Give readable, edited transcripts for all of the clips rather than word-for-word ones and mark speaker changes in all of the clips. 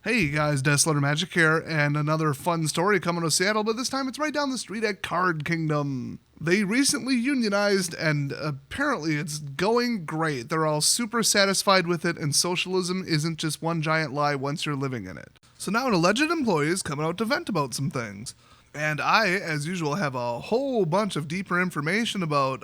Speaker 1: Hey guys, Deathletter Magic here, and another fun story coming to Seattle, but this time it's right down the street at Card Kingdom. They recently unionized, and apparently it's going great. They're all super satisfied with it, and socialism isn't just one giant lie once you're living in it. So now an alleged employee is coming out to vent about some things. And I, as usual, have a whole bunch of deeper information about,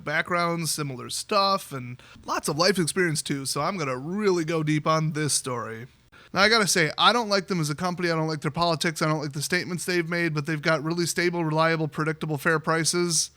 Speaker 1: backgrounds, similar stuff, and lots of life experience too, so I'm going to really go deep on this story. Now, I gotta say, I don't like them as a company. I don't like their politics. I don't like the statements they've made, but they've got really stable, reliable, predictable, fair prices,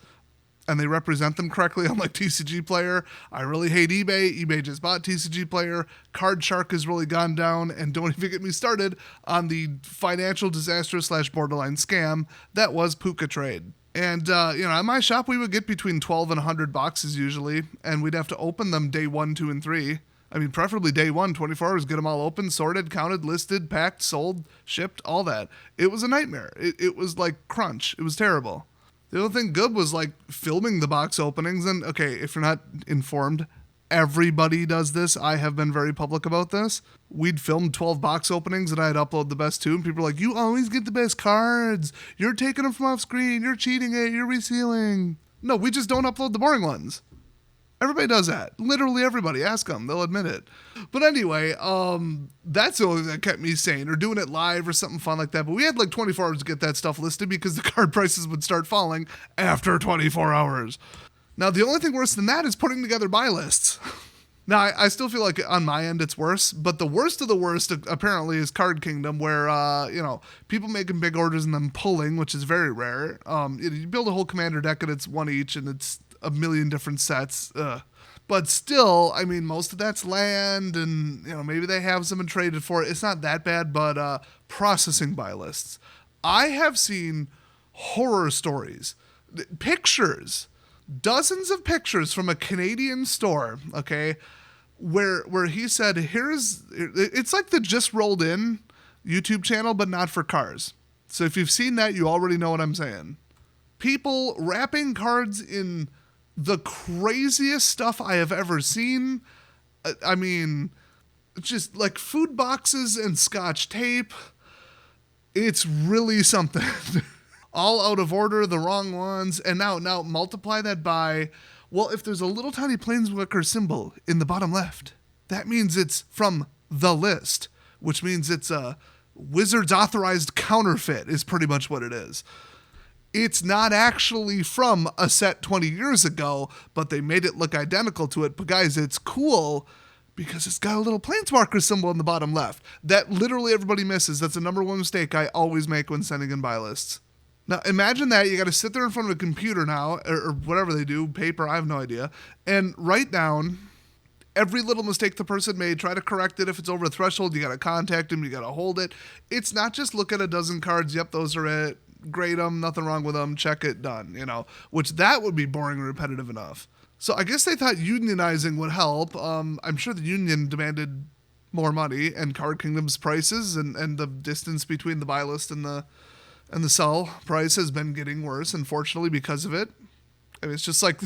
Speaker 1: and they represent them correctly, unlike TCG Player. I really hate eBay. eBay just bought TCG Player. Card Shark has really gone down, and don't even get me started on the financial disaster / borderline scam that was Puka Trade. And, at my shop, we would get between 12 and 100 boxes usually, and we'd have to open them day 1, 2, and 3. I mean, preferably day 1, 24 hours, get them all open, sorted, counted, listed, packed, sold, shipped, all that. It was a nightmare. It was like crunch. It was terrible. The only thing good was like filming the box openings. And okay, if you're not informed, everybody does this. I have been very public about this. We'd filmed 12 box openings and I'd upload the best 2. And people are like, you always get the best cards. You're taking them from off screen. You're cheating it. You're resealing. No, we just don't upload the boring ones. Everybody does that. Literally everybody. Ask them. They'll admit it. But anyway, that's the only thing that kept me sane, or doing it live or something fun like that. But we had like 24 hours to get that stuff listed because the card prices would start falling after 24 hours. Now, the only thing worse than that is putting together buy lists. Now, I still feel like on my end it's worse, but the worst of the worst apparently is Card Kingdom, where, people making big orders and then pulling, which is very rare. You build a whole commander deck and it's one each and it's a million different sets. But still, I mean, most of that's land and, maybe they have someone traded for it. It's not that bad, but processing buy lists. I have seen horror stories, pictures, dozens of pictures from a Canadian store, okay, where he said, it's like the Just Rolled In YouTube channel, but not for cars. So if you've seen that, you already know what I'm saying. People wrapping cards in the craziest stuff I have ever seen. I mean, just like food boxes and scotch tape. It's really something. All out of order, the wrong ones. And now multiply that by, well, if there's a little tiny planeswalker symbol in the bottom left, that means it's from the list, which means it's a Wizards authorized counterfeit is pretty much what it is. It's not actually from a set 20 years ago, but they made it look identical to it. But guys, it's cool because it's got a little planeswalker symbol in the bottom left. That literally everybody misses. That's the number one mistake I always make when sending in buy lists. Now, imagine that. You got to sit there in front of a computer now, or whatever they do, paper, I have no idea, and write down every little mistake the person made, try to correct it. If it's over a threshold, you got to contact them, you got to hold it. It's not just look at a dozen cards, yep, those are it, grade them, nothing wrong with them, check it, done, which that would be boring and repetitive enough. So I guess they thought unionizing would help. I'm sure the union demanded more money, and Card Kingdom's prices and the distance between the buy list and the sell price has been getting worse, unfortunately, because of it. I mean, it's just like,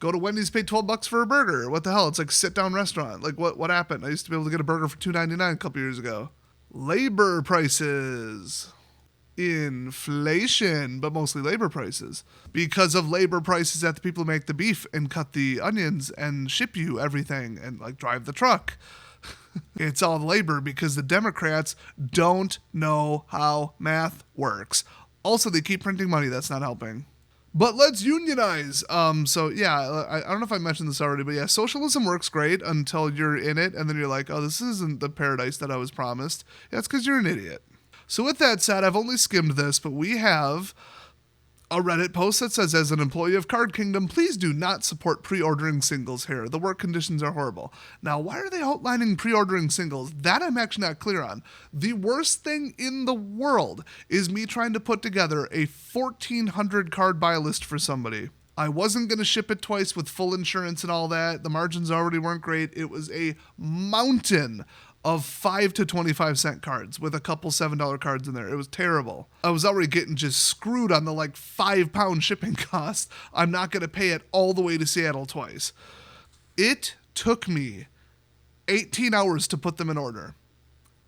Speaker 1: go to Wendy's, pay $12 for a burger. What the hell? It's like sit-down restaurant. Like, what happened? I used to be able to get a burger for $2.99 a couple years ago. Labor prices. Inflation, but mostly labor prices. Because of labor prices that the people who make the beef and cut the onions and ship you everything and, drive the truck. It's all labor because the Democrats don't know how math works. Also, they keep printing money. That's not helping. But let's unionize. I don't know if I mentioned this already, but yeah, socialism works great until you're in it, and then you're like, oh, this isn't the paradise that I was promised. Yeah, it's because you're an idiot. So with that said, I've only skimmed this, but we have a Reddit post that says, as an employee of Card Kingdom, please do not support pre-ordering singles here. The work conditions are horrible. Now, why are they outlining pre-ordering singles? That I'm actually not clear on. The worst thing in the world is me trying to put together a 1,400 card buy list for somebody. I wasn't going to ship it twice with full insurance and all that. The margins already weren't great. It was a mountain of 5 to 25 cent cards with a couple $7 cards in there. It was terrible. I was already getting just screwed on the 5-pound shipping cost. I'm not going to pay it all the way to Seattle twice. It took me 18 hours to put them in order.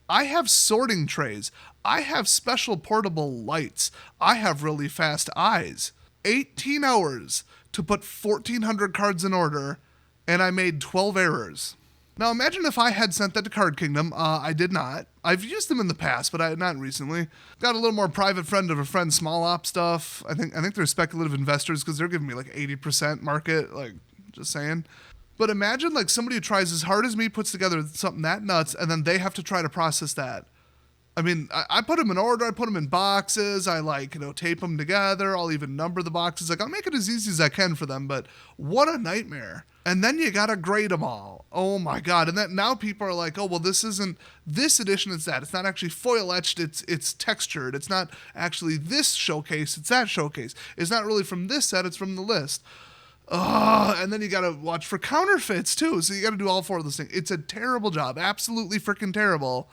Speaker 1: I have sorting trays. I have special portable lights. I have really fast eyes. 18 hours to put 1,400 cards in order, and I made 12 errors. Now imagine if I had sent that to Card Kingdom. I did not. I've used them in the past, but I had not recently. Got a little more private friend of a friend small op stuff. I think they're speculative investors because they're giving me like 80% market, like just saying. But imagine like somebody who tries as hard as me, puts together something that nuts, and then they have to try to process that. I mean, I put them in order. I put them in boxes. I tape them together. I'll even number the boxes. Like, I'll make it as easy as I can for them, but what a nightmare. And then you got to grade them all. Oh my God. And then now people are like, oh, well, this isn't this edition. It's that. It's not actually foil etched. It's textured. It's not actually this showcase. It's that showcase. It's not really from this set. It's from the list. And then you got to watch for counterfeits too. So you got to do all four of those things. It's a terrible job. Absolutely freaking terrible.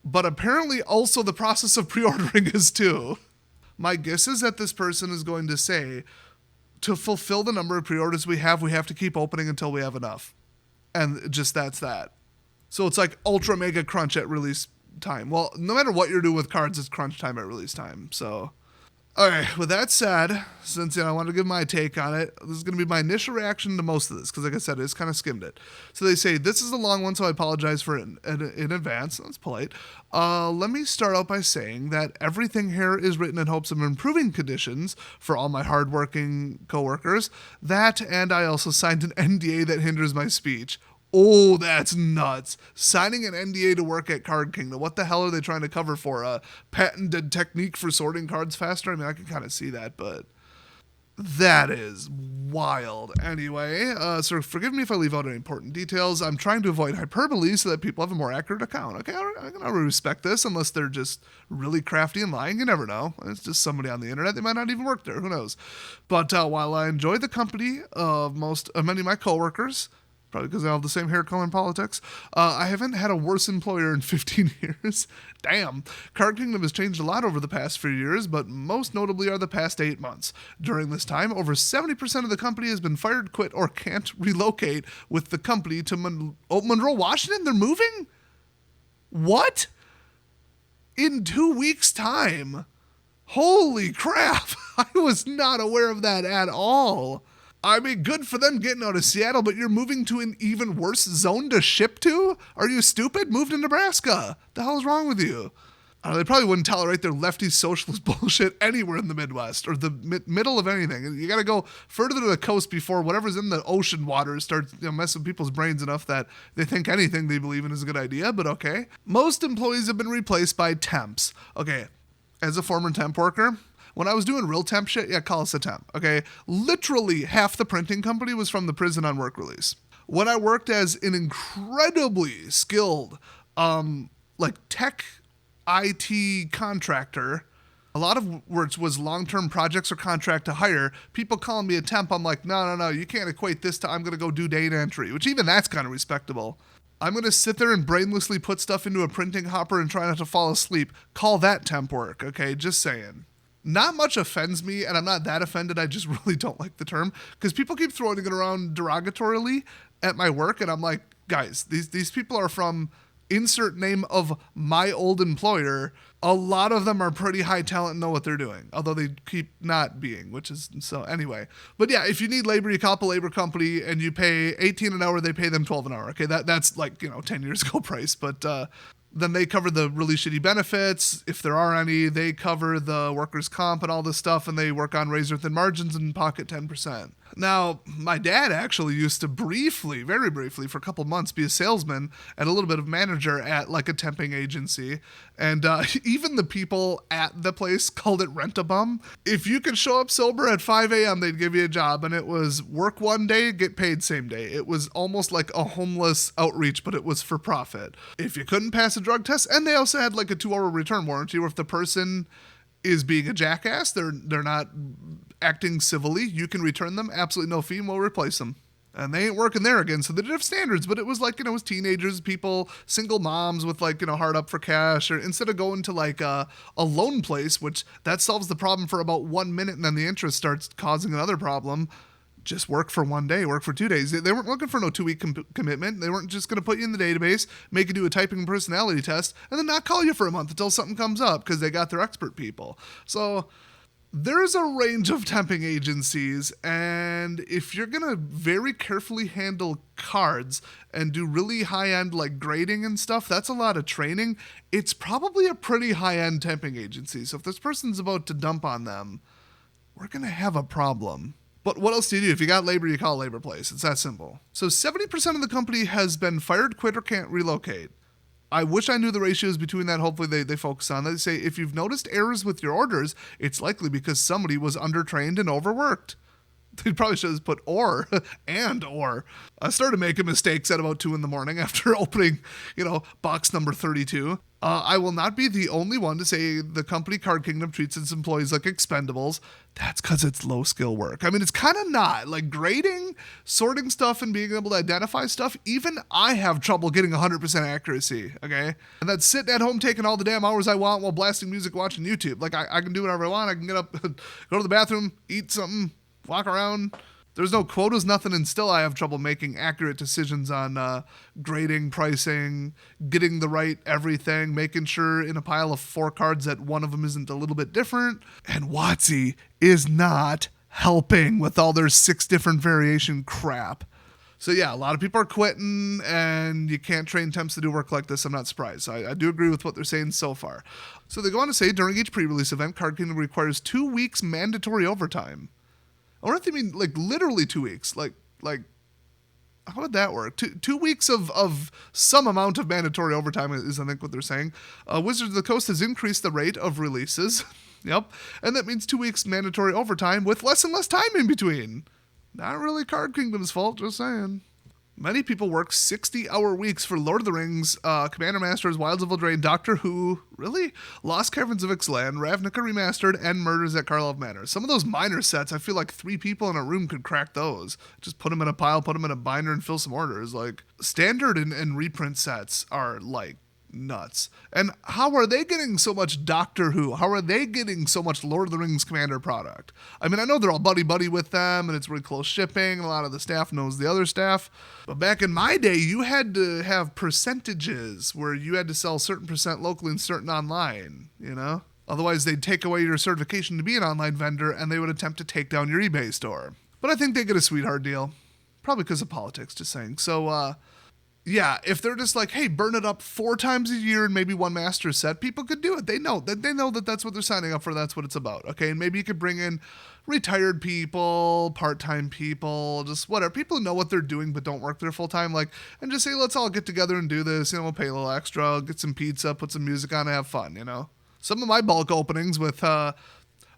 Speaker 1: But apparently also the process of pre-ordering is too. My guess is that this person is going to say, to fulfill the number of pre-orders we have to keep opening until we have enough. And just that's that. So it's like ultra mega crunch at release time. Well, no matter what you're doing with cards, it's crunch time at release time. So, all right, with that said, since I want to give my take on it, this is going to be my initial reaction to most of this, because like I said, I just kind of skimmed it. So they say, this is a long one, so I apologize for it in advance. That's polite. Let me start out by saying that everything here is written in hopes of improving conditions for all my hardworking coworkers. That, and I also signed an NDA that hinders my speech. Oh, that's nuts. Signing an NDA to work at Card Kingdom. What the hell are they trying to cover for? A patented technique for sorting cards faster? I mean, I can kind of see that, but that is wild. Anyway, so forgive me if I leave out any important details. I'm trying to avoid hyperbole so that people have a more accurate account. Okay, I can respect this unless they're just really crafty and lying. You never know. It's just somebody on the internet. They might not even work there. Who knows? But while I enjoy the company of many of my coworkers, probably because I have the same hair color in politics, I haven't had a worse employer in 15 years. Damn. Card Kingdom has changed a lot over the past few years, but most notably are the past 8 months. During this time, over 70% of the company has been fired, quit, or can't relocate with the company to Monroe, Washington? They're moving? What? In 2 weeks' time? Holy crap. I was not aware of that at all. I mean, good for them getting out of Seattle, but you're moving to an even worse zone to ship to? Are you stupid? Move to Nebraska. The hell is wrong with you? They probably wouldn't tolerate their lefty socialist bullshit anywhere in the Midwest or the middle of anything. You got to go further to the coast before whatever's in the ocean water starts messing with people's brains enough that they think anything they believe in is a good idea, but okay. Most employees have been replaced by temps. Okay, as a former temp worker, when I was doing real temp shit, yeah, call us a temp, okay? Literally half the printing company was from the prison on work release. When I worked as an incredibly skilled, tech IT contractor, a lot of which was long-term projects or contract to hire, people calling me a temp, I'm like, no, you can't equate this to I'm going to go do data entry, which even that's kind of respectable. I'm going to sit there and brainlessly put stuff into a printing hopper and try not to fall asleep. Call that temp work, okay? Just saying. Not much offends me, and I'm not that offended. I just really don't like the term because people keep throwing it around derogatorily at my work, and I'm like, guys, these people are from insert name of my old employer. A lot of them are pretty high talent and know what they're doing, although they keep not being, which is so anyway. But yeah, if you need labor, you call up a labor company and you pay $18 an hour, they pay them $12 an hour. Okay, that's like 10 years ago price, but then they cover the really shitty benefits, if there are any. They cover the workers' comp and all this stuff, and they work on razor-thin margins and pocket 10%. Now, my dad actually used to very briefly, for a couple months, be a salesman and a little bit of manager at like a temping agency. And even the people at the place called it Rent-A-Bum. If you could show up sober at 5 a.m., they'd give you a job. And it was work one day, get paid same day. It was almost like a homeless outreach, but it was for profit. If you couldn't pass a drug test, and they also had like a 2-hour return warranty where if the person is being a jackass, they're not acting civilly, you can return them, absolutely no fee, and we'll replace them. And they ain't working there again, so they did have standards, but it was like, it was teenagers, people, single moms with like, hard up for cash, or instead of going to like a loan place, which that solves the problem for about 1 minute, and then the interest starts causing another problem. just work for one day, work for 2 days. They weren't looking for no 2-week commitment. They weren't just going to put you in the database, make you do a typing personality test, and then not call you for a month until something comes up because they got their expert people. So there's a range of temping agencies, and if you're going to very carefully handle cards and do really high-end like grading and stuff, that's a lot of training. It's probably a pretty high-end temping agency. So if this person's about to dump on them, we're going to have a problem. But what else do you do? If you got labor, you call a labor place. It's that simple. So 70% of the company has been fired, quit, or can't relocate. I wish I knew the ratios between that. Hopefully they focus on that. They say if you've noticed errors with your orders, it's likely because somebody was undertrained and overworked. They probably should have put or. I started making mistakes at about 2 a.m. after opening, box number 32. I will not be the only one to say the company Card Kingdom treats its employees like expendables. That's because it's low skill work. I mean, it's kind of not. Like grading, sorting stuff, and being able to identify stuff, even I have trouble getting 100% accuracy, okay? And that's sitting at home taking all the damn hours I want while blasting music, watching YouTube. Like, I can do whatever I want. I can get up, go to the bathroom, eat something, walk around. There's no quotas, nothing, and still I have trouble making accurate decisions on grading, pricing, getting the right everything, making sure in a pile of 4 cards that one of them isn't a little bit different. And WotC is not helping with all their 6 different variation crap. So yeah, a lot of people are quitting, and you can't train temps to do work like this. I'm not surprised. So I do agree with what they're saying so far. So they go on to say, during each pre-release event, Card Kingdom requires 2 weeks mandatory overtime. I wonder if they mean like literally 2 weeks. Like how would that work? 2 weeks of some amount of mandatory overtime is, I think, what they're saying. Wizards of the Coast has increased the rate of releases. Yep. And that means 2 weeks mandatory overtime with less and less time in between. Not really Card Kingdom's fault, just saying. Many people work 60-hour weeks for Lord of the Rings, Commander Masters, Wilds of Eldraine, Doctor Who, really? Lost Caverns of Ixalan, Ravnica Remastered, and Murders at Karlov Manor. Some of those minor sets, I feel like 3 people in a room could crack those. Just put them in a pile, put them in a binder, and fill some orders. Like, standard and reprint sets are, like, nuts. And how are they getting so much Doctor Who? How are they getting so much Lord of the Rings Commander product? I mean, I know they're all buddy-buddy with them, and it's really close shipping, and a lot of the staff knows the other staff. But back in my day, you had to have percentages where you had to sell certain percent locally and certain online, Otherwise, they'd take away your certification to be an online vendor, and they would attempt to take down your eBay store. But I think they get a sweetheart deal. Probably because of politics, just saying. So, yeah, if they're just like, hey, burn it up 4 times a year and maybe 1 master set, people could do it. They know that that's what they're signing up for. That's what it's about. Okay, and maybe you could bring in retired people, part-time people, just whatever. People who know what they're doing but don't work there full-time, and just say, let's all get together and do this. We'll pay a little extra, get some pizza, put some music on, and have fun. Some of my bulk openings with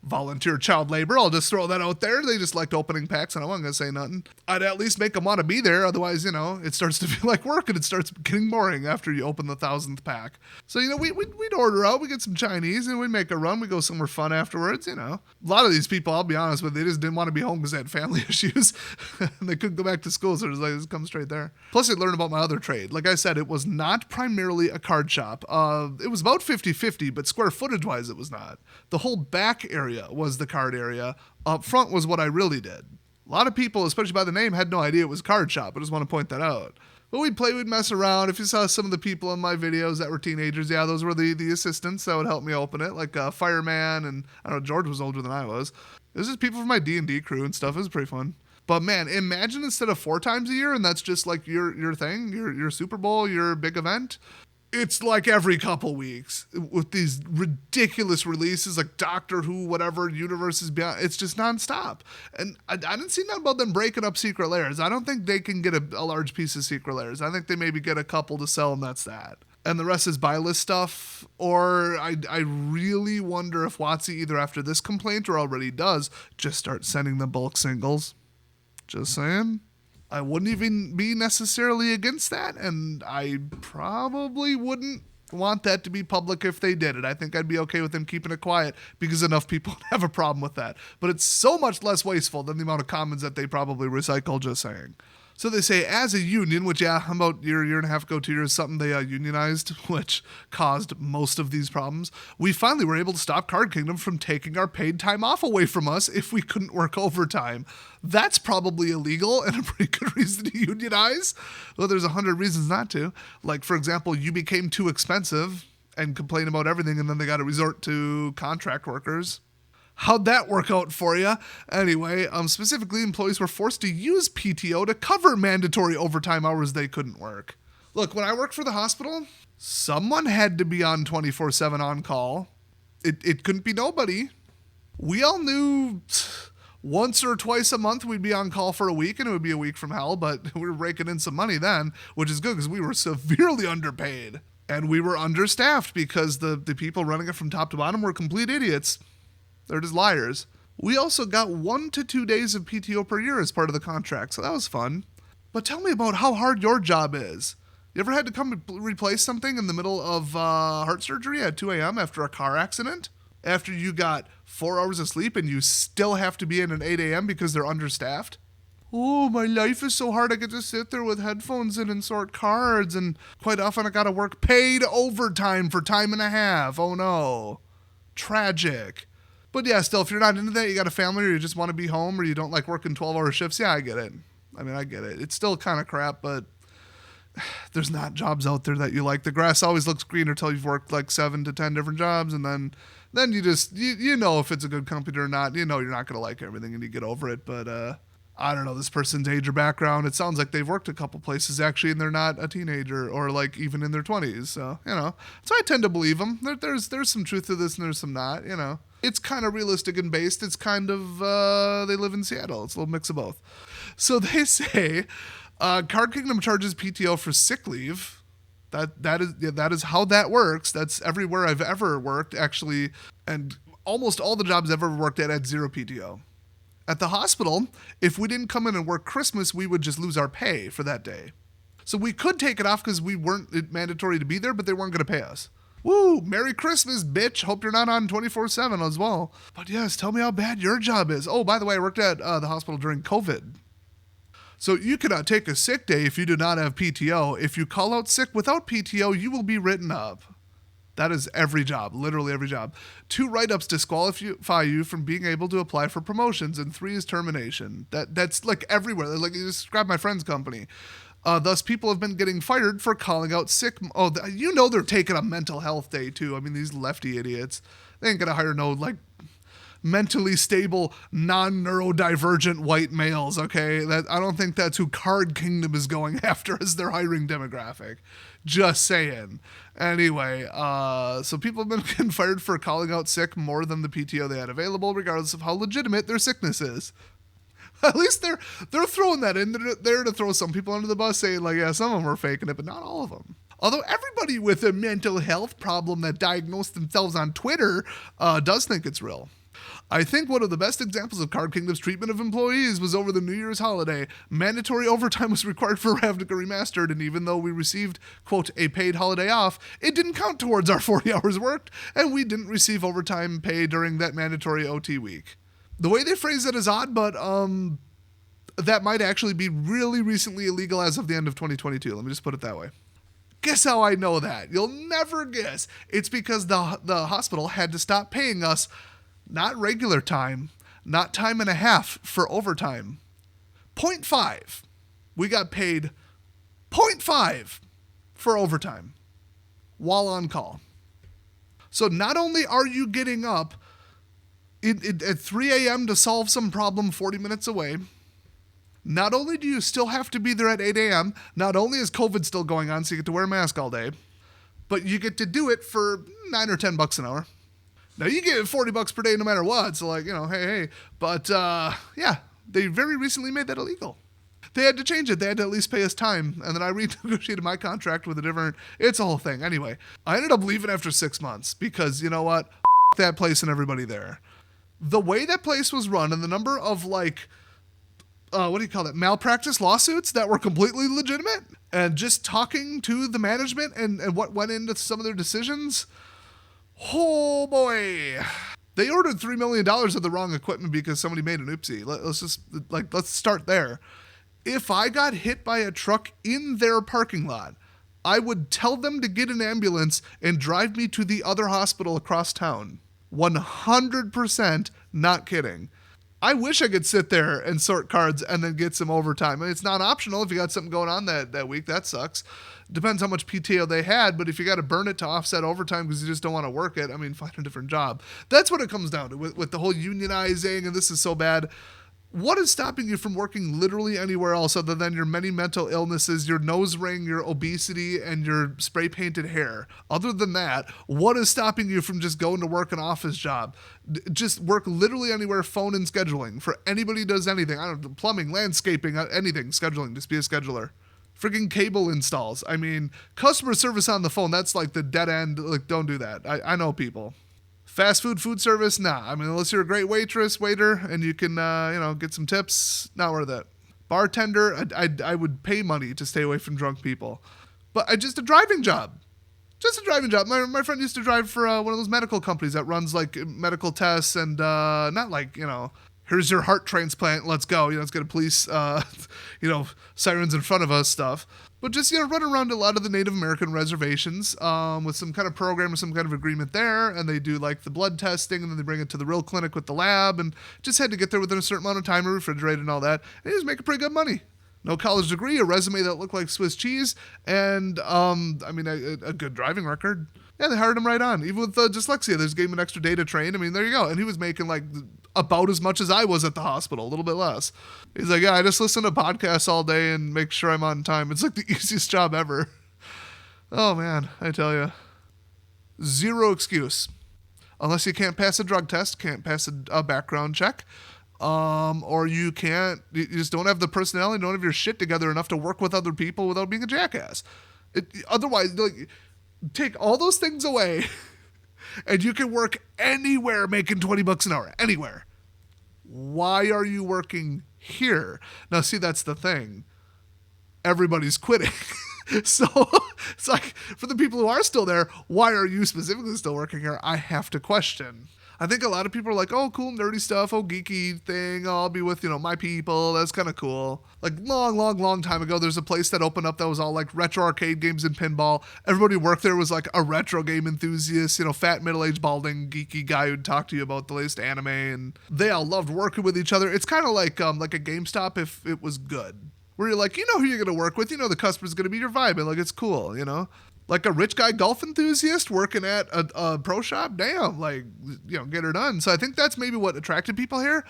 Speaker 1: volunteer child labor, I'll just throw that out there. They just liked opening packs, and I wasn't going to say nothing. I'd at least make them want to be there. Otherwise, it starts to feel like work, and it starts getting boring after you open the 1,000th pack. So, we'd order out, we get some Chinese, and we make a run. We go somewhere fun afterwards, A lot of these people, I'll be honest with you, they just didn't want to be home because they had family issues, and they couldn't go back to school, so it was like, just come straight there. Plus, I learned about my other trade. Like I said, it was not primarily a card shop. It was about 50-50, but square footage-wise, it was not. The whole back area was the card area. Up front was what I really did. A lot of people, especially by the name, had no idea it was a card shop. I just want to point that out. But we'd mess around. If you saw some of the people in my videos that were teenagers, yeah, those were the assistants that would help me open it, like Fireman, and I don't know, George was older than I was. It was just people from my D&D crew and stuff. It was pretty fun. But man, imagine instead of 4 times a year, and that's just like your thing, your Super Bowl, your big event, it's like every couple weeks with these ridiculous releases like Doctor Who, whatever, Universes Beyond. It's just nonstop. And I didn't see nothing about them breaking up secret layers. I don't think they can get a large piece of secret layers. I think they maybe get a couple to sell, and that's that. And the rest is buy list stuff. Or I really wonder if WotC, either after this complaint or already does, just start sending them bulk singles. Just saying. I wouldn't even be necessarily against that, and I probably wouldn't want that to be public if they did it. I think I'd be okay with them keeping it quiet because enough people have a problem with that. But it's so much less wasteful than the amount of commons that they probably recycle, just saying. So they say, as a union, which, yeah, about a year and a half ago, 2 years, something they unionized, which caused most of these problems. We finally were able to stop Card Kingdom from taking our paid time off away from us if we couldn't work overtime. That's probably illegal and a pretty good reason to unionize. Well, there's 100 reasons not to. Like, for example, you became too expensive and complain about everything, and then they got to resort to contract workers. How'd that work out for you? Anyway, specifically, employees were forced to use PTO to cover mandatory overtime hours they couldn't work. Look, when I worked for the hospital, someone had to be on 24/7 on call. It couldn't be nobody. We all knew once or twice a month we'd be on call for a week, and it would be a week from hell, but we were raking in some money then, which is good because we were severely underpaid. And we were understaffed because the people running it from top to bottom were complete idiots. They're just liars. We also got 1 to 2 days of PTO per year as part of the contract, so that was fun. But tell me about how hard your job is. You ever had to come replace something in the middle of heart surgery at 2 a.m. after a car accident? After you got 4 hours of sleep and you still have to be in at 8 a.m. because they're understaffed? Oh, my life is so hard I get to sit there with headphones in and sort cards, and quite often I gotta work paid overtime for time and a half. Oh no. Tragic. But yeah, still, if you're not into that, you got a family, or you just want to be home, or you don't like working 12-hour shifts, yeah, I get it. I get it. It's still kind of crap, but there's not jobs out there that you like. The grass always looks greener until you've worked like 7 to 10 different jobs, and then you just, you know if it's a good company or not. You know you're not going to like everything, and you get over it. But I don't know, this person's age or background, it sounds like they've worked a couple places, actually, and they're not a teenager or like even in their 20s. So, so I tend to believe them. There's some truth to this, and there's some not, It's kind of realistic and based. It's kind of, they live in Seattle. It's a little mix of both. So they say Card Kingdom charges PTO for sick leave. That is how that works. That's everywhere I've ever worked, actually. And almost all the jobs I've ever worked at had 0 PTO. At the hospital, if we didn't come in and work Christmas, we would just lose our pay for that day. So we could take it off because we weren't mandatory to be there, but they weren't going to pay us. Woo, Merry Christmas, bitch. Hope you're not on 24/7 as well. But yes, tell me how bad your job is. Oh, by the way, I worked at the hospital during COVID. So you cannot take a sick day if you do not have PTO. If you call out sick without PTO, you will be written up. That is every job, literally every job. 2 write-ups disqualify you from being able to apply for promotions, and 3 is termination. That's like everywhere. Like you described my friend's company. Thus, people have been getting fired for calling out sick. Oh, they're taking a mental health day, too. I mean, these lefty idiots. They ain't going to hire no, like, mentally stable, non-neurodivergent white males, okay? I don't think that's who Card Kingdom is going after as their hiring demographic. Just saying. Anyway, so people have been getting fired for calling out sick more than the PTO they had available, regardless of how legitimate their sickness is. At least they're throwing that in there to throw some people under the bus, saying like, yeah, some of them are faking it, but not all of them. Although everybody with a mental health problem that diagnosed themselves on Twitter does think it's real. I think one of the best examples of Card Kingdom's treatment of employees was over the New Year's holiday. Mandatory overtime was required for Ravnica Remastered, and even though we received, quote, a paid holiday off, it didn't count towards our 40 hours worked, and we didn't receive overtime pay during that mandatory OT week. The way they phrase it is odd, but that might actually be really recently illegal as of the end of 2022. Let me just put it that way. Guess how I know that? You'll never guess. It's because the hospital had to stop paying us not regular time, not time and a half for overtime. 0.5. We got paid 0.5 for overtime while on call. So not only are you getting up at 3 a.m. to solve some problem 40 minutes away, not only do you still have to be there at 8 a.m., not only is COVID still going on, so you get to wear a mask all day, but you get to do it for $9 or $10 an hour. Now, you get $40 per day no matter what, so like, hey. But, yeah, they very recently made that illegal. They had to change it. They had to at least pay us time, and then I renegotiated my contract with a different, it's a whole thing. Anyway, I ended up leaving after 6 months because, you know what, that place and everybody there. The way that place was run and the number of, like, malpractice lawsuits that were completely legitimate, and just talking to the management and what went into some of their decisions, oh boy. They ordered $3 million of the wrong equipment because somebody made an oopsie. Let's start there. If I got hit by a truck in their parking lot, I would tell them to get an ambulance and drive me to the other hospital across town. 100% not kidding. I wish I could sit there and sort cards and then get some overtime. I mean, it's not optional if you got something going on that week. That sucks. Depends how much PTO they had, but if you got to burn it to offset overtime because you just don't want to work it, I mean, find a different job. That's what it comes down to with the whole unionizing, and this is so bad. What is stopping you from working literally anywhere else other than your many mental illnesses, your nose ring, your obesity, and your spray painted hair? Other than that, what is stopping you from just going to work an office job? Just work literally anywhere, phone and scheduling. For anybody who does anything, I don't know, plumbing, landscaping, anything, scheduling, just be a scheduler. Freaking cable installs. I mean, customer service on the phone, that's like the dead end. Like, don't do that. I know people. Fast food service, nah. I mean, unless you're a great waiter, and you can, get some tips, not worth it. Bartender, I would pay money to stay away from drunk people. But just a driving job. Just a driving job. My friend used to drive for one of those medical companies that runs, like, medical tests and not like, here's your heart transplant, let's go. Let's get a police, sirens in front of us stuff. But just, run around a lot of the Native American reservations with some kind of program or some kind of agreement there. And they do, like, the blood testing, and then they bring it to the real clinic with the lab. And just had to get there within a certain amount of time, refrigerated and all that. And he was making pretty good money. No college degree, a resume that looked like Swiss cheese, and, a good driving record. Yeah, they hired him right on. Even with dyslexia, they just gave him an extra day to train. I mean, there you go. And he was making, like, about as much as I was at the hospital, a little bit less. He's like, yeah, I just listen to podcasts all day and make sure I'm on time. It's like the easiest job ever. Oh, man, I tell you. Zero excuse. Unless you can't pass a drug test, can't pass a background check, or you just don't have the personality, don't have your shit together enough to work with other people without being a jackass. Otherwise, like, take all those things away and you can work anywhere making $20 an hour, anywhere. Why are you working here? Now, see, that's the thing. Everybody's quitting. So it's like, for the people who are still there, why are you specifically still working here? I have to question. I think a lot of people are like, oh, cool, nerdy stuff, oh, geeky thing, I'll be with, my people, that's kind of cool. Like, long time ago, there's a place that opened up that was all, like, retro arcade games and pinball. Everybody who worked there was, like, a retro game enthusiast, fat, middle-aged, balding, geeky guy who'd talk to you about the latest anime, and they all loved working with each other. It's kind of like a GameStop if it was good, where you're like, who you're going to work with, the customer's going to be your vibe, and, like, it's cool, Like a rich guy golf enthusiast working at a pro shop, damn, like, get her done. So I think that's maybe what attracted people here.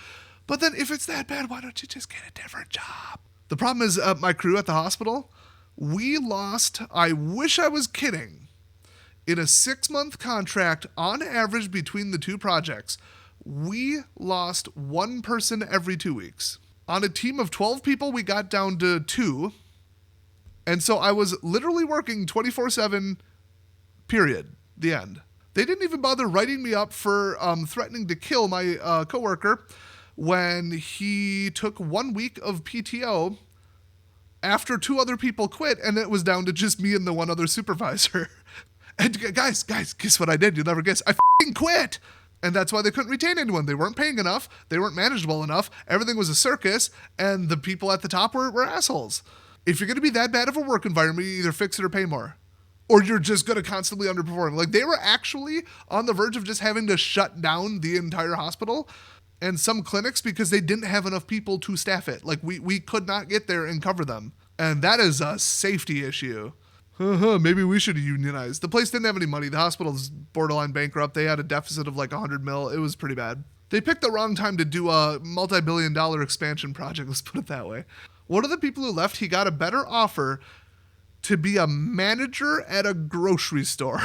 Speaker 1: But then if it's that bad, why don't you just get a different job? The problem is my crew at the hospital, we lost, I wish I was kidding, in a 6-month contract on average between the two projects, we lost one person every 2 weeks. On a team of 12 people, we got down to 2. And so I was literally working 24/7, period, the end. They didn't even bother writing me up for threatening to kill my coworker when he took 1 week of PTO after 2 other people quit, and it was down to just me and the one other supervisor. And guys, guess what I did? You'll never guess. I f***ing quit! And that's why they couldn't retain anyone. They weren't paying enough. They weren't manageable enough. Everything was a circus, and the people at the top were assholes. If you're going to be that bad of a work environment, you either fix it or pay more. Or you're just going to constantly underperform. Like, they were actually on the verge of just having to shut down the entire hospital and some clinics because they didn't have enough people to staff it. Like, we could not get there and cover them. And that is a safety issue. Maybe we should unionize. The place didn't have any money. The hospital's borderline bankrupt. They had a deficit of like $100 million. It was pretty bad. They picked the wrong time to do a multi-billion-dollar expansion project. Let's put it that way. One of the people who left, he got a better offer to be a manager at a grocery store.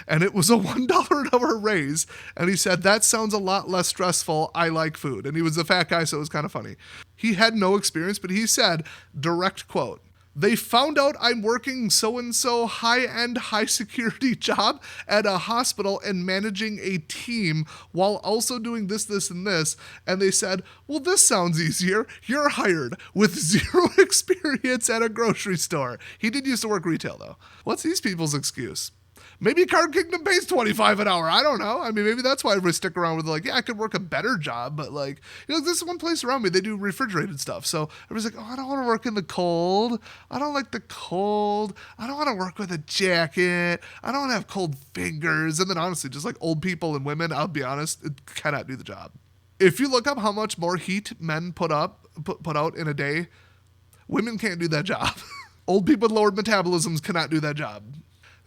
Speaker 1: And it was a $1 an hour raise. And he said, that sounds a lot less stressful. I like food. And he was a fat guy, so it was kind of funny. He had no experience, but he said, direct quote, they found out I'm working so-and-so high-end, high-security job at a hospital and managing a team while also doing this, and this. And they said, well, this sounds easier. You're hired with 0 experience at a grocery store. He did used to work retail, though. What's these people's excuse? Maybe Card Kingdom pays $25 an hour. I don't know. I mean, maybe that's why everybody stick around with like, yeah, I could work a better job, but like, this is one place around me, they do refrigerated stuff. So everybody's like, oh, I don't want to work in the cold. I don't like the cold. I don't want to work with a jacket. I don't want to have cold fingers. And then honestly, just like old people and women, I'll be honest, it cannot do the job. If you look up how much more heat men put out in a day, women can't do that job. Old people with lowered metabolisms cannot do that job.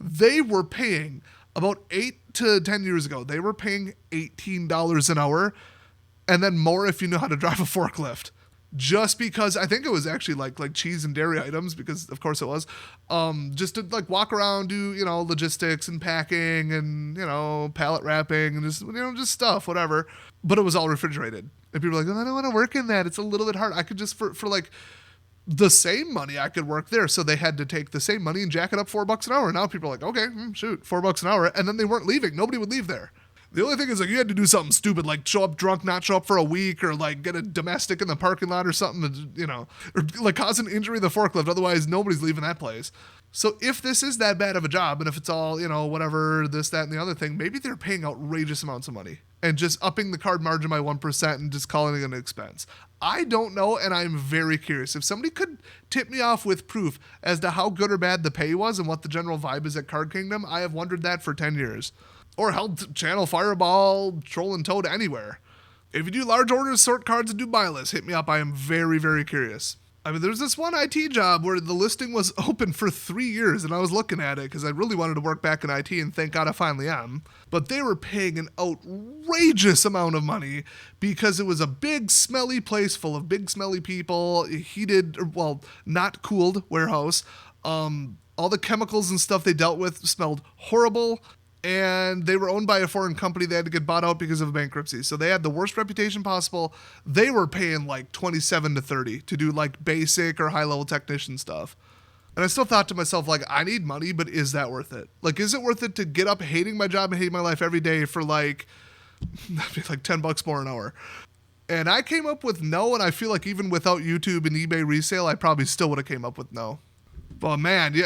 Speaker 1: They were paying about 8 to 10 years ago. They were paying $18 an hour and then more if you know how to drive a forklift. Just because I think it was actually like cheese and dairy items, because of course it was, just to like walk around, do, logistics and packing and, pallet wrapping and just stuff, whatever. But it was all refrigerated. And people are like, oh, I don't want to work in that. It's a little bit hard. I could just, for like the same money, I could work there. So they had to take the same money and jack it up $4 an hour. Now people are like, okay, shoot, $4 an hour. And then they weren't leaving. Nobody would leave there. The only thing is, like, you had to do something stupid, like show up drunk, not show up for a week, or like get a domestic in the parking lot or something, or like cause an injury to the forklift. Otherwise, nobody's leaving that place. So if this is that bad of a job, and if it's all, whatever, this, that, and the other thing, maybe they're paying outrageous amounts of money and just upping the card margin by 1% and just calling it an expense. I don't know, and I'm very curious. If somebody could tip me off with proof as to how good or bad the pay was and what the general vibe is at Card Kingdom, I have wondered that for 10 years. Or held Channel Fireball, Troll and Toad, anywhere. If you do large orders, sort cards, and do buy lists, hit me up. I am very, very curious. I mean, there's this one IT job where the listing was open for 3 years, and I was looking at it because I really wanted to work back in IT, and thank God I finally am. But they were paying an outrageous amount of money because it was a big, smelly place full of big, smelly people, heated, well, not cooled warehouse. All the chemicals and stuff they dealt with smelled horrible. And they were owned by a foreign company. They had to get bought out because of a bankruptcy. So they had the worst reputation possible. They were paying like 27 to 30 to do like basic or high level technician stuff. And I still thought to myself, like, I need money, but is that worth it? Like, is it worth it to get up hating my job and hating my life every day for like $10 more an hour? And I came up with no, and I feel like even without YouTube and eBay resale, I probably still would have came up with no. But man,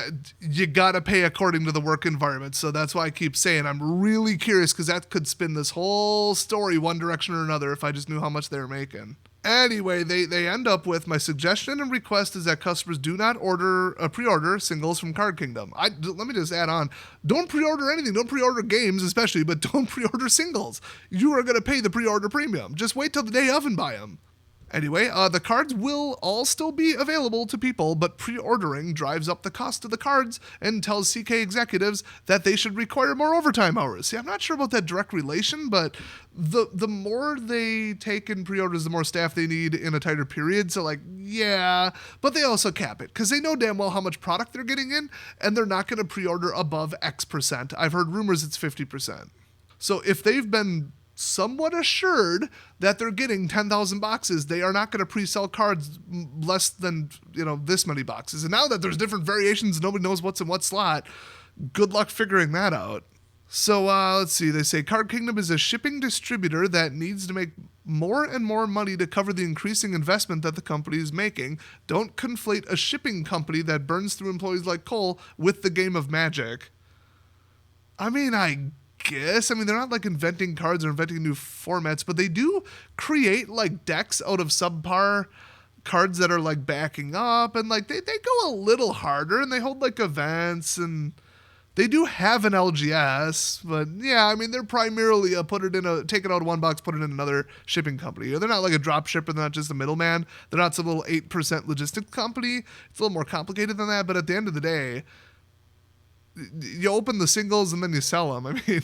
Speaker 1: you gotta pay according to the work environment. So that's why I keep saying I'm really curious, because that could spin this whole story one direction or another if I just knew how much they were making. Anyway, they end up with, my suggestion and request is that customers do not pre-order singles from Card Kingdom. Let me just add on, don't pre-order anything. Don't pre-order games especially, but don't pre-order singles. You are going to pay the pre-order premium. Just wait till the day of and buy them. Anyway, the cards will all still be available to people, but pre-ordering drives up the cost of the cards and tells CK executives that they should require more overtime hours. See, I'm not sure about that direct relation, but the more they take in pre-orders, the more staff they need in a tighter period. So like, yeah, but they also cap it because they know damn well how much product they're getting in, and they're not going to pre-order above X%. I've heard rumors it's 50%. So if they've been somewhat assured that they're getting 10,000 boxes, they are not going to pre-sell cards less than, this many boxes. And now that there's different variations, nobody knows what's in what slot. Good luck figuring that out. So let's see. They say Card Kingdom is a shipping distributor that needs to make more and more money to cover the increasing investment that the company is making. Don't conflate a shipping company that burns through employees like coal with the game of Magic. I mean, I guess. I mean, they're not like inventing cards or inventing new formats, but they do create like decks out of subpar cards that are like backing up, and like they go a little harder, and they hold like events, and they do have an LGS, but yeah, I mean, they're primarily take it out of one box, put it in another shipping company. They're not like a drop shipper, they're not just a middleman. They're not some little 8% logistics company. It's a little more complicated than that, but at the end of the day, you open the singles and then you sell them. I mean,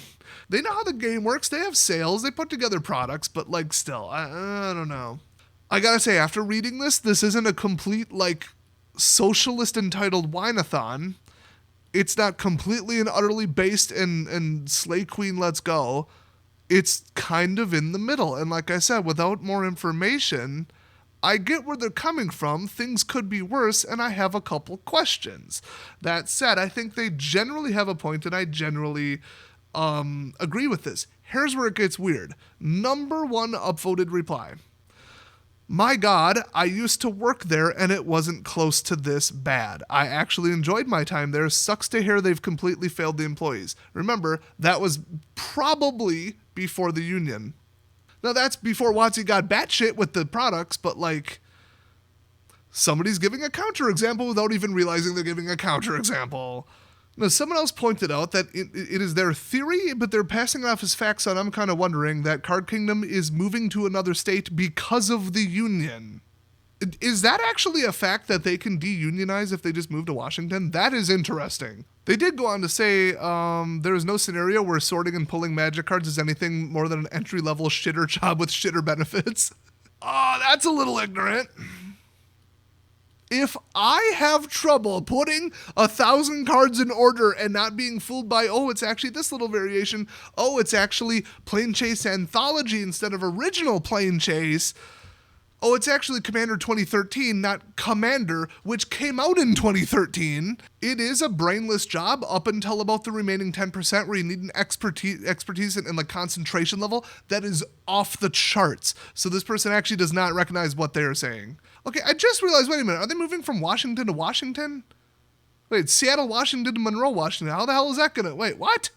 Speaker 1: they know how the game works. They have sales. They put together products, but like still, I don't know. I gotta say, after reading this isn't a complete like socialist entitled whine-a-thon. It's not completely and utterly based in Slay Queen Let's Go. It's kind of in the middle. And like I said, without more information, I get where they're coming from. Things could be worse, and I have a couple questions. That said, I think they generally have a point, and I generally agree with this. Here's where it gets weird. Number one upvoted reply. My God, I used to work there and it wasn't close to this bad. I actually enjoyed my time there. Sucks to hear they've completely failed the employees. Remember, that was probably before the union. Now that's before Watsy got batshit with the products, but like, somebody's giving a counterexample without even realizing they're giving a counterexample. Now, someone else pointed out that it is their theory, but they're passing it off as facts, and I'm kind of wondering that Card Kingdom is moving to another state because of the union. Is that actually a fact that they can de-unionize if they just move to Washington? That is interesting. They did go on to say there is no scenario where sorting and pulling magic cards is anything more than an entry-level shitter job with shitter benefits. Oh, that's a little ignorant. If I have trouble putting 1,000 cards in order and not being fooled by, oh, it's actually this little variation, oh, it's actually Plane Chase Anthology instead of original Plane Chase, oh, it's actually Commander 2013, not Commander, which came out in 2013. It is a brainless job up until about the remaining 10% where you need an expertise and like concentration level that is off the charts. So this person actually does not recognize what they are saying. Okay, I just realized, wait a minute, are they moving from Washington to Washington? Wait, Seattle, Washington to Monroe, Washington. How the hell is that gonna, wait, what?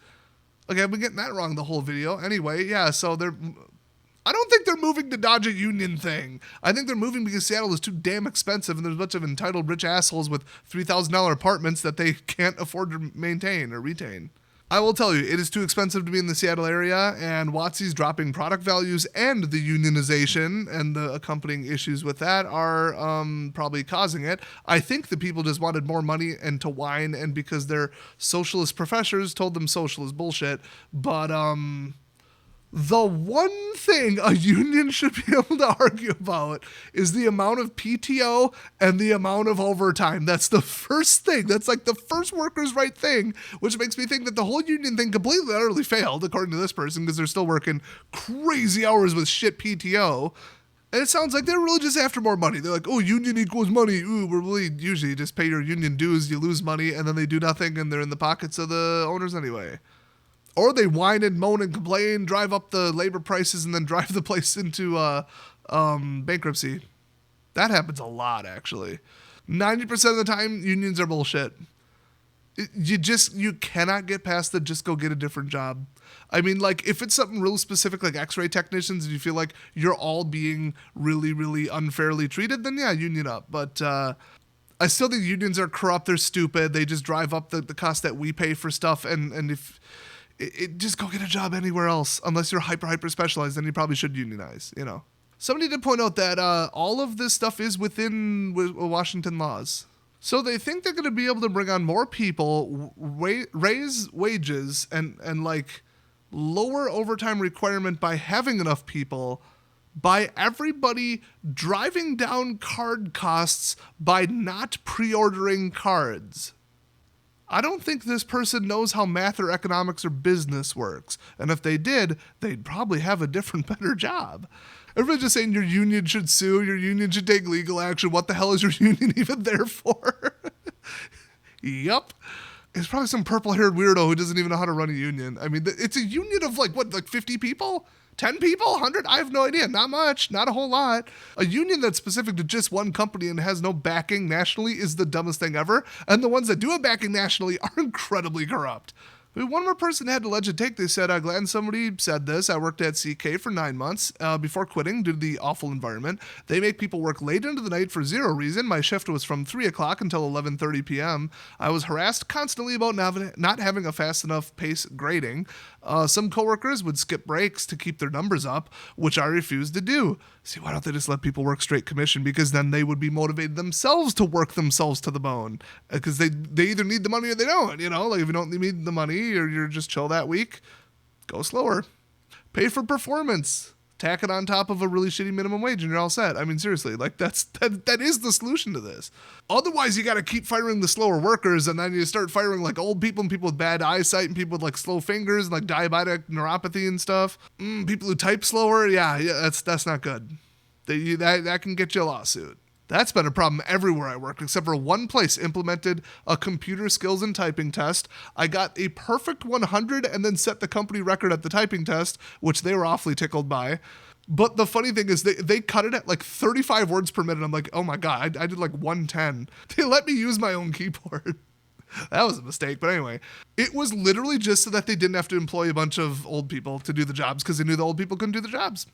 Speaker 1: Okay, I've been getting that wrong the whole video. Anyway, yeah, so I don't think they're moving to dodge a union thing. I think they're moving because Seattle is too damn expensive and there's a bunch of entitled rich assholes with $3,000 apartments that they can't afford to maintain or retain. I will tell you, it is too expensive to be in the Seattle area, and Watsy's dropping product values and the unionization and the accompanying issues with that are probably causing it. I think the people just wanted more money and to whine, and because their socialist professors told them socialist bullshit, but the one thing a union should be able to argue about is the amount of PTO and the amount of overtime. That's the first thing. That's like the first workers' right thing, which makes me think that the whole union thing completely utterly failed, according to this person, because they're still working crazy hours with shit PTO. And it sounds like they're really just after more money. They're like, oh, union equals money. Ooh, we're really usually just pay your union dues, you lose money, and then they do nothing, and they're in the pockets of the owners anyway. Or they whine and moan and complain, drive up the labor prices, and then drive the place into bankruptcy. That happens a lot, actually. 90% of the time, unions are bullshit. You cannot get past the just go get a different job. I mean, like, if it's something real specific, like x-ray technicians, and you feel like you're all being really, really unfairly treated, then yeah, union up. But I still think unions are corrupt, they're stupid, they just drive up the cost that we pay for stuff, and if... just go get a job anywhere else. Unless you're hyper specialized, then you probably should unionize, you know. Somebody did point out that all of this stuff is within Washington laws. So they think they're going to be able to bring on more people, raise wages, and like lower overtime requirement by having enough people, by everybody driving down card costs by not pre-ordering cards. I don't think this person knows how math or economics or business works. And if they did, they'd probably have a different, better job. Everybody's just saying your union should sue, your union should take legal action. What the hell is your union even there for? Yup. It's probably some purple-haired weirdo who doesn't even know how to run a union. I mean, it's a union of like 50 people? 10 people? 100? I have no idea. Not much. Not a whole lot. A union that's specific to just one company and has no backing nationally is the dumbest thing ever. And the ones that do have backing nationally are incredibly corrupt. I mean, one more person had to let you take. They said, glad somebody said this. I worked at CK for 9 months before quitting due to the awful environment. They make people work late into the night for zero reason. My shift was from 3 o'clock until 11:30 p.m. I was harassed constantly about not having a fast enough pace grading. Some coworkers would skip breaks to keep their numbers up, which I refused to do. See, why don't they just let people work straight commission? Because then they would be motivated themselves to work themselves to the bone. Because they either need the money or they don't, you know? Like, if you don't need the money or you're just chill that week, go slower. Pay for performance. Tack it on top of a really shitty minimum wage and you're all set. I mean, seriously, like that is the solution to this. Otherwise, you got to keep firing the slower workers, and then you start firing like old people and people with bad eyesight and people with like slow fingers and like diabetic neuropathy and stuff. People who type slower, yeah, that's not good. That can get you a lawsuit. That's been a problem everywhere I worked, except for one place implemented a computer skills and typing test. I got a perfect 100 and then set the company record at the typing test, which they were awfully tickled by. But the funny thing is they cut it at like 35 words per minute. I'm like, oh my God, I did like 110. They let me use my own keyboard. That was a mistake. But anyway, it was literally just so that they didn't have to employ a bunch of old people to do the jobs because they knew the old people couldn't do the jobs.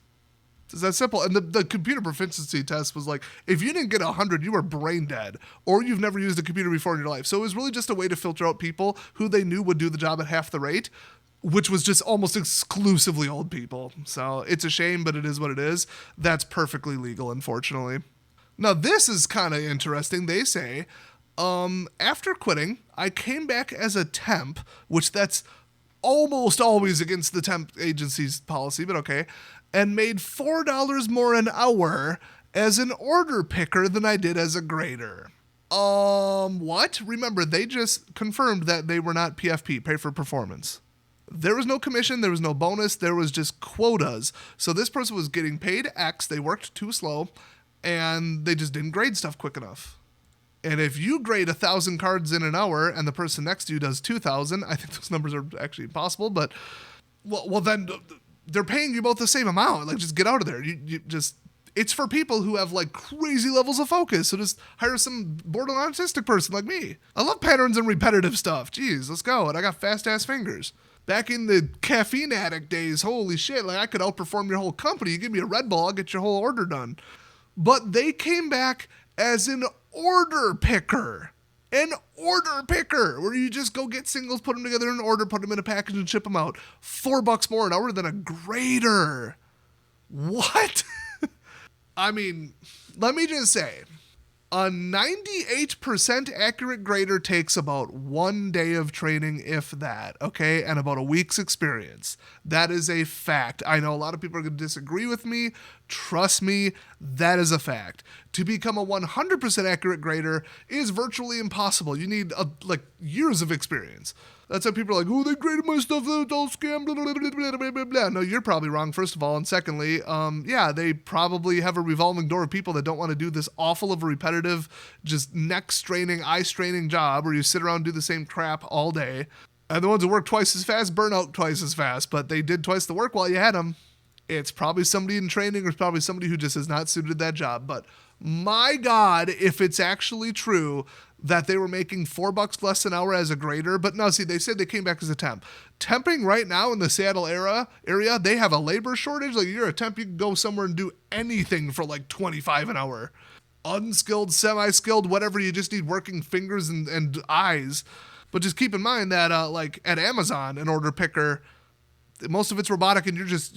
Speaker 1: It's that simple. And the computer proficiency test was like, if you didn't get 100, you were brain dead, or you've never used a computer before in your life. So it was really just a way to filter out people who they knew would do the job at half the rate, which was just almost exclusively old people. So it's a shame, but it is what it is. That's perfectly legal, unfortunately. Now, this is kind of interesting. They say, after quitting, I came back as a temp, which that's almost always against the temp agency's policy, but okay, and made $4 more an hour as an order picker than I did as a grader. What? Remember, they just confirmed that they were not PFP, pay for performance. There was no commission, there was no bonus, there was just quotas. So this person was getting paid X, they worked too slow, and they just didn't grade stuff quick enough. And if you grade 1,000 cards in an hour and the person next to you does 2,000, I think those numbers are actually impossible, but well then they're paying you both the same amount. Like, just get out of there. You just, it's for people who have like crazy levels of focus. So just hire some borderline autistic person like me. I love patterns and repetitive stuff. Jeez, let's go. And I got fast ass fingers. Back in the caffeine addict days, holy shit, like I could outperform your whole company. You give me a Red Bull, I'll get your whole order done. But they came back as an order picker. An order picker, where you just go get singles, put them together in an order, put them in a package, and ship them out. $4 more an hour than a grader. What? I mean, let me just say, a 98% accurate grader takes about 1 day of training, if that, okay? And about a week's experience. That is a fact. I know a lot of people are going to disagree with me. Trust me, that is a fact. To become a 100% accurate grader is virtually impossible. You need like years of experience. That's how people are like, oh, they graded my stuff, it's all scam, blah, blah, blah, blah, blah, blah, blah. No, you're probably wrong, first of all. And secondly, yeah, they probably have a revolving door of people that don't want to do this awful of a repetitive, just neck-straining, eye-straining job where you sit around and do the same crap all day. And the ones who work twice as fast burn out twice as fast, but they did twice the work while you had them. It's probably somebody in training or it's probably somebody who just is not suited that job. But my God, if it's actually true that they were making $4 less an hour as a grader. But no, see, they said they came back as a temp. Temping right now in the Seattle area, they have a labor shortage. Like, you're a temp, you can go somewhere and do anything for like $25 an hour. Unskilled, semi-skilled, whatever, you just need working fingers and eyes. But just keep in mind that like at Amazon, an order picker, most of it's robotic and you just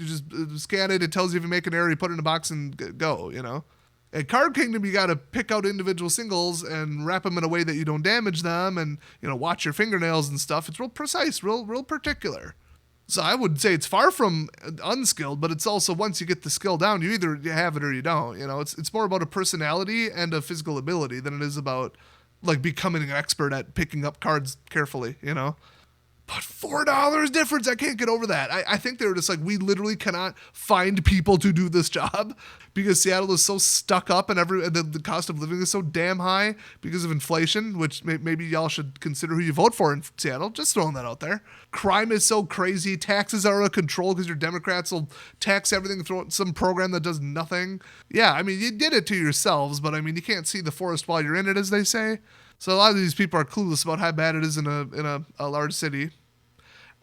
Speaker 1: scan it, it tells you if you make an error, you put it in a box and go, you know. At Card Kingdom, you got to pick out individual singles and wrap them in a way that you don't damage them and, you know, watch your fingernails and stuff. It's real precise, real particular. So I would say it's far from unskilled, but it's also once you get the skill down, you either have it or you don't. You know, it's more about a personality and a physical ability than it is about like becoming an expert at picking up cards carefully, you know. But $4 difference, I can't get over that. I think they were just like, we literally cannot find people to do this job because Seattle is so stuck up and the cost of living is so damn high because of inflation, which maybe y'all should consider who you vote for in Seattle. Just throwing that out there. Crime is so crazy. Taxes are out of control because your Democrats will tax everything and throw in some program that does nothing. Yeah, I mean, you did it to yourselves, but I mean, you can't see the forest while you're in it, as they say. So a lot of these people are clueless about how bad it is in a large city.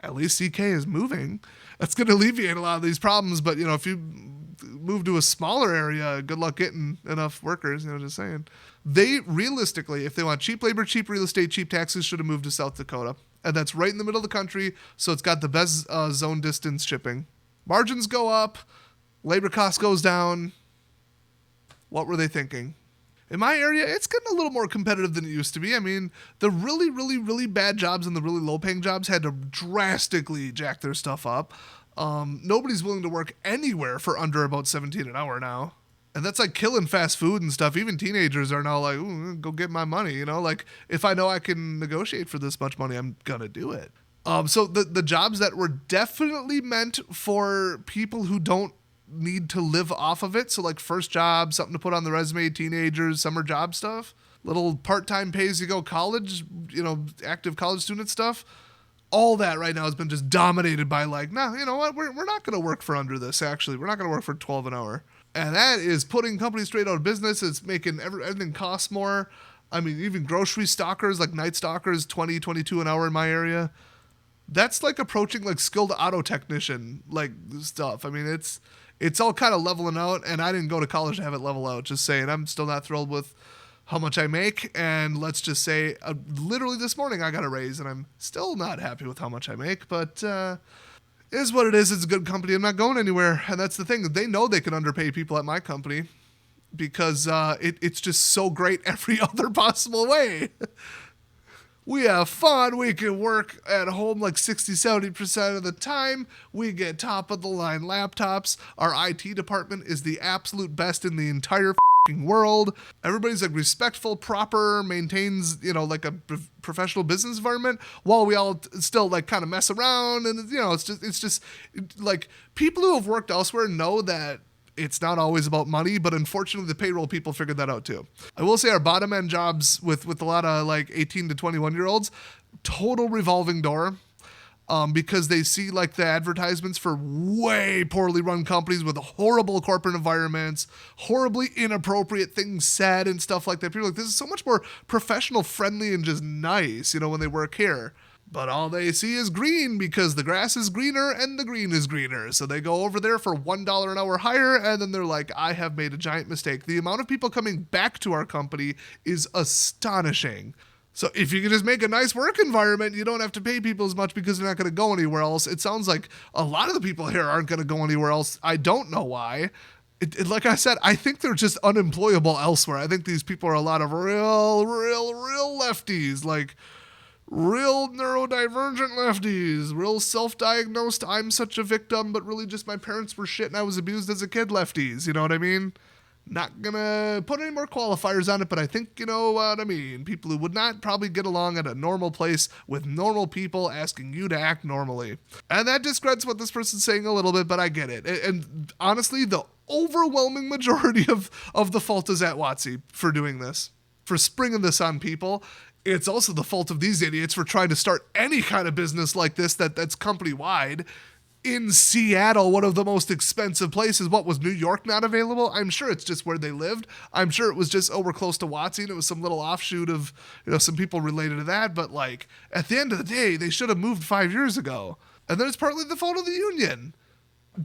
Speaker 1: At least CK is moving. That's going to alleviate a lot of these problems. But, you know, if you move to a smaller area, good luck getting enough workers, you know, just saying. They realistically, if they want cheap labor, cheap real estate, cheap taxes, should have moved to South Dakota. And that's right in the middle of the country, so it's got the best zone distance shipping. Margins go up, labor cost goes down. What were they thinking? In my area, it's getting a little more competitive than it used to be. I mean, the really, really, really bad jobs and the really low-paying jobs had to drastically jack their stuff up. Nobody's willing to work anywhere for under about $17 an hour now. And that's like killing fast food and stuff. Even teenagers are now like, ooh, go get my money, you know? Like, if I know I can negotiate for this much money, I'm gonna do it. So the jobs that were definitely meant for people who don't need to live off of it, so like first job, something to put on the resume, teenagers, summer job stuff, little part-time pay-as-you-go college, you know, active college student stuff, all that right now has been just dominated by like, nah, you know what? We're not going to work for under this, actually. We're not going to work for 12 an hour. And that is putting companies straight out of business. It's making everything cost more. I mean, even grocery stockers, like night stockers, 20, 22 an hour in my area. That's like approaching like skilled auto technician like stuff. I mean, it's all kind of leveling out, and I didn't go to college to have it level out. Just saying, I'm still not thrilled with how much I make, and let's just say literally this morning I got a raise, and I'm still not happy with how much I make, but it is what it is. It's a good company. I'm not going anywhere, and that's the thing. They know they can underpay people at my company because it's just so great every other possible way. We have fun. We can work at home like 60-70% of the time. We get top of the line laptops. Our IT department is the absolute best in the entire world. Everybody's like respectful, proper, maintains, like a professional business environment, while we all still like kind of mess around. And it's just like people who have worked elsewhere know that it's not always about money, but unfortunately the payroll people figured that out too. I will say our bottom end jobs with a lot of like 18 to 21 year olds, total revolving door. Because they see like the advertisements for way poorly run companies with horrible corporate environments, horribly inappropriate things said and stuff like that. People are like, this is so much more professional friendly and just nice, when they work here. But all they see is green because the grass is greener and the green is greener. So they go over there for $1 an hour higher, and then they're like, I have made a giant mistake. The amount of people coming back to our company is astonishing. So if you can just make a nice work environment, you don't have to pay people as much because they're not going to go anywhere else. It sounds like a lot of the people here aren't going to go anywhere else. I don't know why. Like I said, I think they're just unemployable elsewhere. I think these people are a lot of real lefties, like real neurodivergent lefties, real self-diagnosed, I'm such a victim, but really just my parents were shit and I was abused as a kid lefties. You know what I mean? Not gonna put any more qualifiers on it, but I think you know what I mean. People who would not probably get along at a normal place with normal people asking you to act normally. And that discredits what this person's saying a little bit, but I get it. And honestly, the overwhelming majority of the fault is at WotC for doing this, for springing this on people. It's also the fault of these idiots for trying to start any kind of business like this that's company-wide. In Seattle, one of the most expensive places. What, was New York not available? I'm sure it's just where they lived. I'm sure it was just, we're close to WotC, and it was some little offshoot of, some people related to that. But like, at the end of the day, they should have moved 5 years ago. And then it's partly the fault of the union.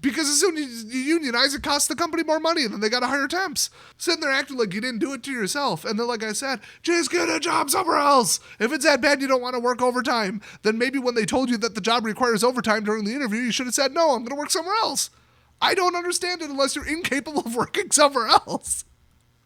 Speaker 1: Because as soon as you unionize, it costs the company more money, and then they got to hire temps. Sitting there acting like you didn't do it to yourself. And then, like I said, just get a job somewhere else. If it's that bad you don't want to work overtime, then maybe when they told you that the job requires overtime during the interview, you should have said, no, I'm going to work somewhere else. I don't understand it unless you're incapable of working somewhere else.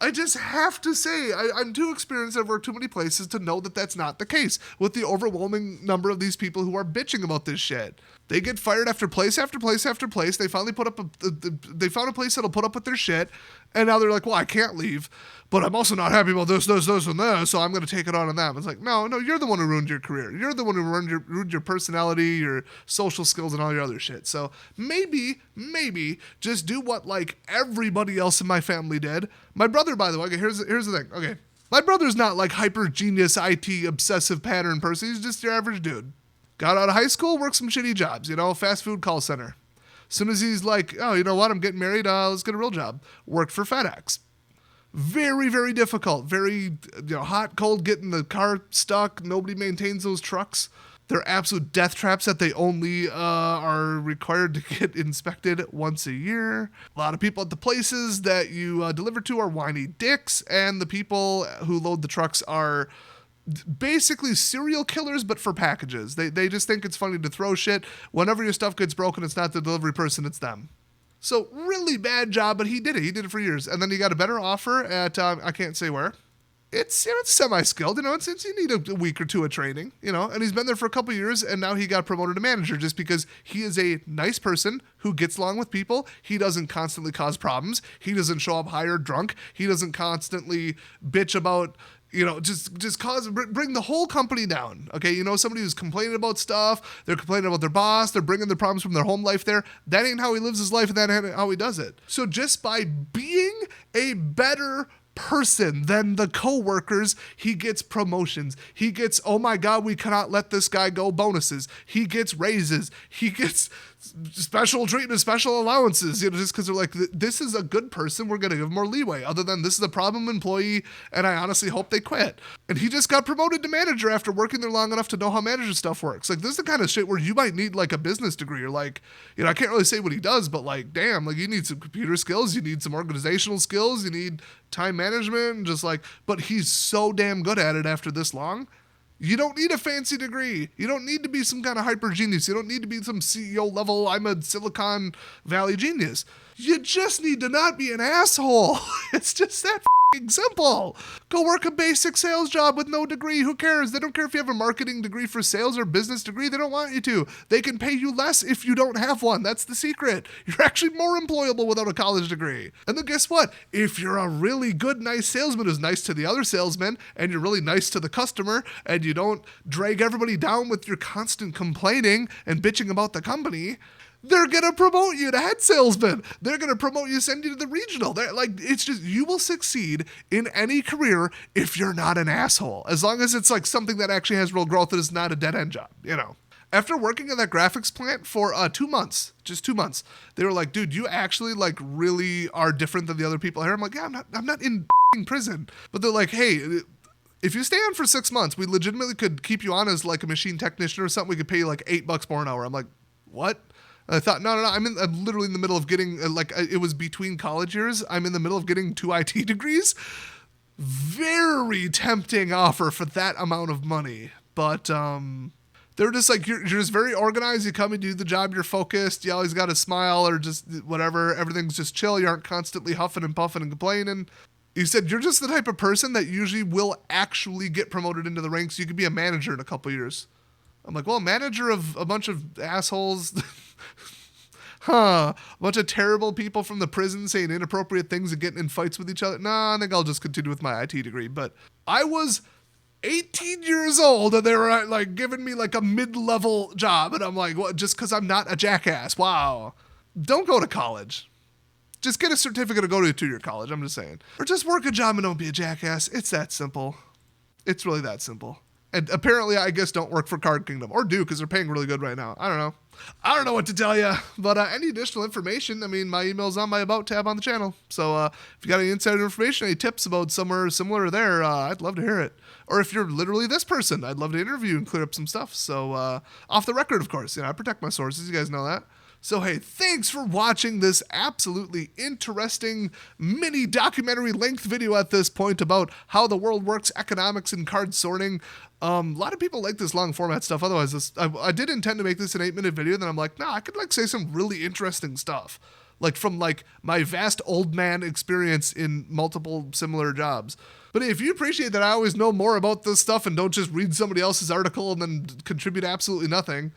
Speaker 1: I just have to say, I'm too experienced. I've worked too many places to know that that's not the case with the overwhelming number of these people who are bitching about this shit. They get fired after place after place after place. They finally they found a place that'll put up with their shit, and now they're like, well, I can't leave, but I'm also not happy about this, and this, so I'm going to take it on them. It's like, no, you're the one who ruined your career. You're the one who ruined your personality, your social skills, and all your other shit. So maybe just do what like everybody else in my family did. My brother, by the way, okay, here's the thing. Okay, my brother's not like hyper genius IT obsessive pattern person. He's just your average dude. Got out of high school, worked some shitty jobs, fast food call center. As soon as he's like, oh, you know what, I'm getting married, let's get a real job. Worked for FedEx. Very, very difficult. Very, hot, cold, getting the car stuck. Nobody maintains those trucks. They're absolute death traps that they only are required to get inspected once a year. A lot of people at the places that you deliver to are whiny dicks, and the people who load the trucks are basically serial killers, but for packages. They just think it's funny to throw shit. Whenever your stuff gets broken, it's not the delivery person, it's them. So really bad job, but he did it. He did it for years. And then he got a better offer at, I can't say where. It's semi-skilled, it's you need a week or two of training, and he's been there for a couple of years, and now he got promoted to manager just because he is a nice person who gets along with people. He doesn't constantly cause problems. He doesn't show up high or drunk. He doesn't constantly bitch about, just bring the whole company down. Okay, somebody who's complaining about stuff, they're complaining about their boss, they're bringing their problems from their home life there. That ain't how he lives his life, and that ain't how he does it. So just by being a better person than the coworkers, he gets promotions. He gets, oh my God, we cannot let this guy go bonuses. He gets raises. He gets special treatment, special allowances, just because they're like, this is a good person, we're going to give him more leeway. Other than this is a problem employee, and I honestly hope they quit. And he just got promoted to manager after working there long enough to know how manager stuff works. Like, this is the kind of shit where you might need like a business degree, or like, I can't really say what he does, but like, damn, like you need some computer skills, you need some organizational skills, you need time management, and just like, but he's so damn good at it after this long. You don't need a fancy degree. You don't need to be some kind of hyper genius. You don't need to be some CEO level, I'm a Silicon Valley genius. You just need to not be an asshole. It's just that simple. Go work a basic sales job with no degree. Who cares? They don't care if you have a marketing degree for sales or business degree. They don't want you to. They can pay you less if you don't have one. That's the secret. You're actually more employable without a college degree. And then guess what? If you're a really good, nice salesman who's nice to the other salesmen, and you're really nice to the customer, and you don't drag everybody down with your constant complaining and bitching about the company, they're going to promote you to head salesman. They're going to promote you, send you to the regional. They're like, it's just, you will succeed in any career if you're not an asshole. As long as it's like something that actually has real growth and is not a dead end job, After working at that graphics plant for 2 months, just 2 months, they were like, dude, you actually like really are different than the other people here. I'm like, yeah, I'm not in prison. But they're like, hey, if you stay on for 6 months, we legitimately could keep you on as like a machine technician or something. We could pay you like $8 more an hour. I'm like, what? I thought, no, I'm literally in the middle of getting, it was between college years. I'm in the middle of getting 2 IT degrees. Very tempting offer for that amount of money. But they're just like, you're just very organized. You come and do the job. You're focused. You always got to smile or just whatever. Everything's just chill. You aren't constantly huffing and puffing and complaining. You said you're just the type of person that usually will actually get promoted into the ranks. You could be a manager in a couple years. I'm like, well, manager of a bunch of assholes, a bunch of terrible people from the prison saying inappropriate things and getting in fights with each other. Nah, I think I'll just continue with my IT degree. But I was 18 years old and they were like giving me like a mid-level job. And I'm like, what? Just because I'm not a jackass. Wow. Don't go to college. Just get a certificate to go to a 2-year college. I'm just saying. Or just work a job and don't be a jackass. It's that simple. It's really that simple. And apparently, I guess, don't work for Card Kingdom. Or do, because they're paying really good right now. I don't know. I don't know what to tell you. But any additional information, my email's on my About tab on the channel. So if you got any insider information, any tips about somewhere similar there, I'd love to hear it. Or if you're literally this person, I'd love to interview and clear up some stuff. So off the record, of course. I protect my sources. You guys know that. So, hey, thanks for watching this absolutely interesting mini documentary length video at this point about how the world works, economics, and card sorting. A lot of people like this long format stuff. Otherwise, I did intend to make this an 8-minute video. Then I'm like, I could say some really interesting stuff. From my vast old man experience in multiple similar jobs. But if you appreciate that I always know more about this stuff and don't just read somebody else's article and then contribute absolutely nothing,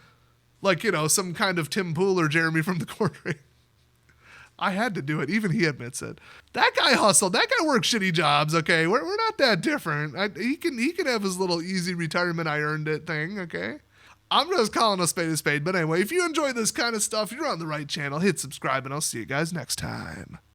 Speaker 1: some kind of Tim Pool or Jeremy from the Corner. I had to do it. Even he admits it. That guy hustled. That guy worked shitty jobs, okay? We're not that different. He can have his little easy retirement I earned it thing, okay? I'm just calling a spade. But anyway, if you enjoy this kind of stuff, you're on the right channel. Hit subscribe, and I'll see you guys next time.